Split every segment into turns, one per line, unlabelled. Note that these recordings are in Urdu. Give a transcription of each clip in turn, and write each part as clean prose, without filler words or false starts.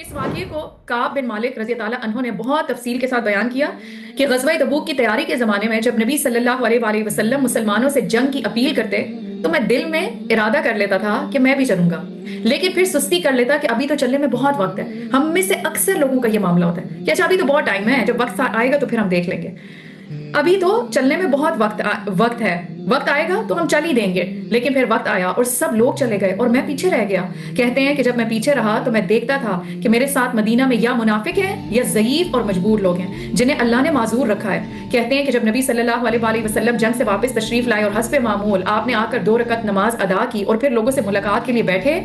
اس واقعے کو کعب بن مالک رضی اللہ عنہ نے بہت تفصیل کے ساتھ بیان کیا کہ غزوہ تبوک کی تیاری کے زمانے میں جب نبی صلی اللہ علیہ وآلہ وسلم مسلمانوں سے جنگ کی اپیل کرتے تو میں دل میں ارادہ کر لیتا تھا کہ میں بھی چلوں گا، لیکن پھر سستی کر لیتا کہ ابھی تو چلنے میں بہت وقت ہے۔ ہم میں سے اکثر لوگوں کا یہ معاملہ ہوتا ہے کہ اچھا ابھی تو بہت ٹائم ہے، جب وقت آئے گا تو پھر ہم دیکھ لیں گے، ابھی تو چلنے میں بہت وقت ہے، وقت آئے گا تو ہم چل ہی دیں گے۔ لیکن پھر وقت آیا اور سب لوگ چلے گئے اور میں پیچھے رہ گیا۔ کہتے ہیں کہ جب میں پیچھے رہا تو میں دیکھتا تھا کہ میرے ساتھ مدینہ میں یا منافق ہیں یا ضعیف اور مجبور لوگ ہیں جنہیں اللہ نے معذور رکھا ہے۔ کہتے ہیں کہ جب نبی صلی اللہ علیہ وآلہ وسلم جنگ سے واپس تشریف لائے اور حسب معمول آپ نے آ کر 2 رکعت نماز ادا کی اور پھر لوگوں سے ملاقات کے لیے بیٹھے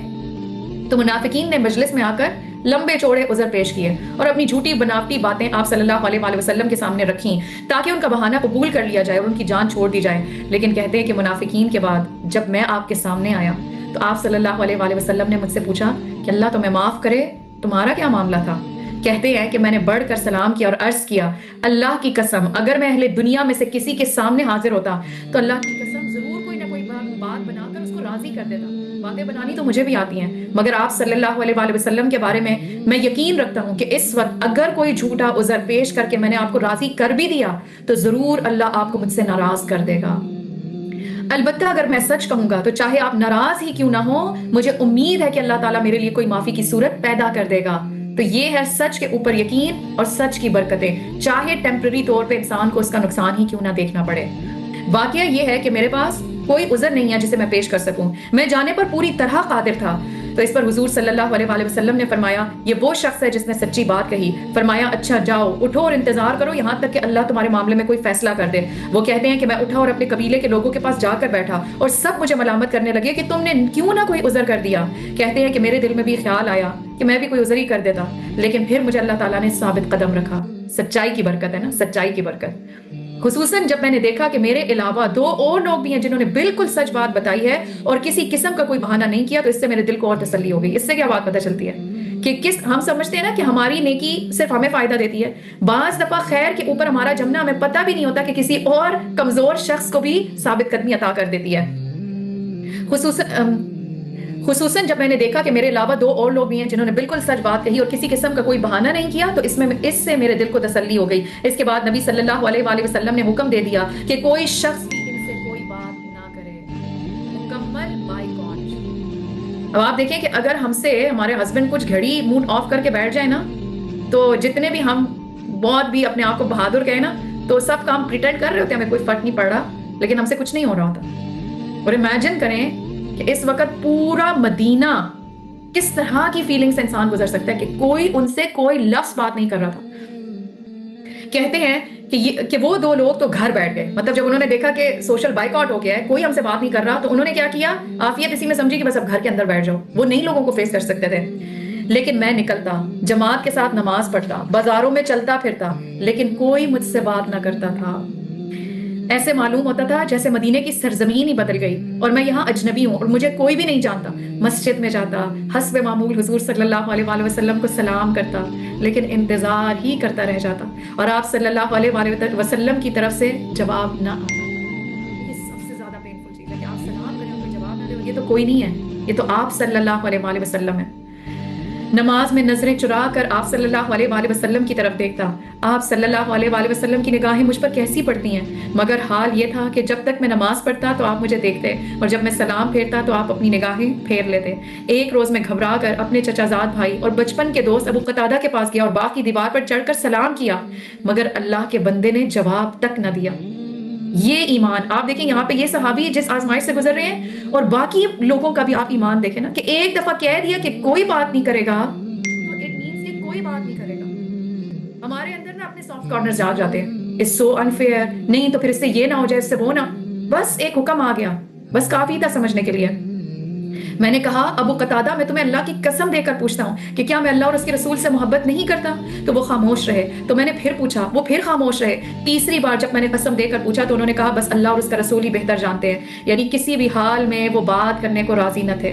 تو منافقین نے مجلس میں آ کر لمبے چوڑے عذر پیش کیے اور اپنی جھوٹی بناوٹی باتیں آپ صلی اللہ علیہ وآلہ وسلم کے سامنے رکھیں تاکہ ان کا بہانہ قبول کر لیا جائے اور ان کی جان چھوڑ دی جائے۔ لیکن کہتے ہیں کہ منافقین کے بعد جب میں آپ کے سامنے آیا تو آپ صلی اللہ علیہ وآلہ وسلم نے مجھ سے پوچھا کہ اللہ تمہیں معاف کرے، تمہارا کیا معاملہ تھا؟ کہتے ہیں کہ میں نے بڑھ کر سلام کیا اور عرض کیا، اللہ کی قسم اگر میں اہل دنیا میں سے کسی کے سامنے حاضر ہوتا تو اللہ کی قسم ضرور کوئی نہ کوئی بات بنا کر اس کو راضی کر دیتا۔ باتیں بنانی تو مجھے بھی آتی ہیں، مگر آپ صلی اللہ علیہ وآلہ وسلم کے بارے میں یقین رکھتا ہوں کہ اس وقت اگر کوئی جھوٹا عذر پیش کر کے میں نے آپ کو راضی کر بھی دیا تو ضرور اللہ آپ کو مجھ سے ناراض کر دے گا۔ البتہ اگر میں سچ کہوں گا تو چاہے آپ ناراض ہی کیوں نہ ہو، مجھے امید ہے کہ اللہ تعالیٰ میرے لیے کوئی معافی کی صورت پیدا کر دے گا۔ تو یہ ہے سچ کے اوپر یقین اور سچ کی برکتیں، چاہے ٹیمپرری طور پہ انسان کو اس کا نقصان ہی کیوں نہ دیکھنا پڑے۔ واقعہ یہ ہے کہ میرے پاس کوئی عذر نہیں ہے جسے میں پیش کر سکوں، میں جانے پر پوری طرح قادر تھا۔ تو اس پر حضور صلی اللہ علیہ وآلہ وسلم نے فرمایا، یہ وہ شخص ہے جس نے سچی بات کہی۔ فرمایا اچھا جاؤ اٹھو اور انتظار کرو یہاں تک کہ اللہ تمہارے معاملے میں کوئی فیصلہ کر دے۔ وہ کہتے ہیں کہ میں اٹھا اور اپنے قبیلے کے لوگوں کے پاس جا کر بیٹھا اور سب مجھے ملامت کرنے لگے کہ تم نے کیوں نہ کوئی عذر کر دیا۔ کہتے ہیں کہ میرے دل میں بھی خیال آیا کہ میں بھی کوئی عذر ہی کر دیتا، لیکن پھر مجھے اللہ تعالیٰ نے ثابت قدم رکھا۔ سچائی کی برکت ہے نا، سچائی کی برکت۔ خصوصاً جب میں نے دیکھا کہ میرے علاوہ 2 اور لوگ بھی ہیں جنہوں نے بالکل سچ بات بتائی ہے اور کسی قسم کا کوئی بہانہ نہیں کیا، تو اس سے میرے دل کو اور تسلی ہو گئی۔ اس سے کیا بات پتہ چلتی ہے کہ ہم سمجھتے ہیں نا کہ ہماری نیکی صرف ہمیں فائدہ دیتی ہے، بعض دفعہ خیر کے اوپر ہمارا جمنا ہمیں پتہ بھی نہیں ہوتا کہ کسی اور کمزور شخص کو بھی ثابت قدمی عطا کر دیتی ہے۔ خصوصاً جب میں نے دیکھا کہ میرے علاوہ 2 اور لوگ بھی ہیں جنہوں نے بالکل سچ بات کہی اور کسی قسم کا کوئی بہانہ نہیں کیا، تو اس سے میرے دل کو تسلی ہو گئی۔ اس کے بعد نبی صلی اللہ علیہ وآلہ وسلم نے حکم دے دیا کہ کوئی شخص بھی ان سے کوئی بات نہ کرے، مکمل بائیکاٹ۔ اب آپ دیکھیں کہ اگر ہم سے ہمارے ہسبینڈ کچھ گھڑی موڈ آف کر کے بیٹھ جائے نا، تو جتنے بھی ہم بہت بھی اپنے آپ کو بہادر کہیں نا، تو سب کام پریٹینڈ کر رہے ہوتے ہیں، ہمیں کوئی فرق نہیں پڑ رہا، لیکن ہم سے کچھ نہیں ہو رہا ہوتا۔ اور امیجن کریں کہ اس وقت پورا مدینہ کس طرح کی فیلنگ سے انسان گزر سکتا ہے کہ کوئی ان سے کوئی لفظ بات نہیں کر رہا تھا۔ کہتے ہیں کہ وہ 2 لوگ تو گھر بیٹھ گئے، مطلب جب انہوں نے دیکھا کہ سوشل بائیک آؤٹ ہو گیا ہے، کوئی ہم سے بات نہیں کر رہا، تو انہوں نے کیا کیا، عافیت اسی میں سمجھی کہ بس اب گھر کے اندر بیٹھ جاؤ۔ وہ نہیں لوگوں کو فیس کر سکتے تھے، لیکن میں نکلتا، جماعت کے ساتھ نماز پڑھتا، بازاروں میں چلتا پھرتا، لیکن کوئی مجھ سے بات نہ کرتا تھا۔ ایسے معلوم ہوتا تھا جیسے مدینے کی سرزمین ہی بدل گئی اور میں یہاں اجنبی ہوں اور مجھے کوئی بھی نہیں جانتا۔ مسجد میں جاتا، حسب معمول حضور صلی اللہ علیہ وآلہ وسلم کو سلام کرتا، لیکن انتظار ہی کرتا رہ جاتا اور آپ صلی اللہ علیہ وآلہ وسلم کی طرف سے جواب نہ آتا۔ یہ سب سے زیادہ پینفل چیز ہے کہ آپ سلام کریں اور کوئی جواب نہ دے، یہ تو کوئی نہیں ہے، یہ تو آپ صلی اللہ علیہ وآلہ وسلم ہے۔ نماز میں نظریں چرا کر آپ صلی اللہ علیہ وآلہ وسلم کی طرف دیکھتا، آپ صلی اللہ علیہ وآلہ وسلم کی نگاہیں مجھ پر کیسی پڑتی ہیں، مگر حال یہ تھا کہ جب تک میں نماز پڑھتا تو آپ مجھے دیکھتے اور جب میں سلام پھیرتا تو آپ اپنی نگاہیں پھیر لیتے۔ ایک روز میں گھبرا کر اپنے چچا زاد بھائی اور بچپن کے دوست ابو قتادہ کے پاس گیا اور باغ کی دیوار پر چڑھ کر سلام کیا، مگر اللہ کے بندے نے جواب تک نہ دیا۔ یہ ایمان آپ دیکھیں، یہاں پہ یہ صحابی جس آزمائش سے گزر رہے ہیں اور باقی لوگوں کا بھی آپ ایمان دیکھیں نا کہ ایک دفعہ کہہ دیا کہ کوئی بات نہیں کرے گا تو اٹ مینس کہ کوئی بات نہیں کرے گا۔ ہمارے اندر نا اپنے سافٹ کارنرز جاگ جاتے ہیں، اس سو انفیئر نہیں تو پھر اس سے یہ نہ ہو جائے، اس سے وہ نہ، بس ایک حکم آ گیا، بس کافی تھا سمجھنے کے لیے۔ میں نے کہا ابو قتادہ میں تمہیں اللہ کی قسم دے کر پوچھتا ہوں کہ کیا میں اللہ اور اس کے رسول سے محبت نہیں کرتا؟ تو وہ خاموش رہے۔ تو میں نے پھر پوچھا، وہ پھر خاموش رہے۔ تیسری بار جب میں نے قسم دے کر پوچھا تو انہوں نے کہا بس اللہ اور اس کا رسول ہی بہتر جانتے ہیں، یعنی کسی بھی حال میں وہ بات کرنے کو راضی نہ تھے۔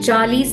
40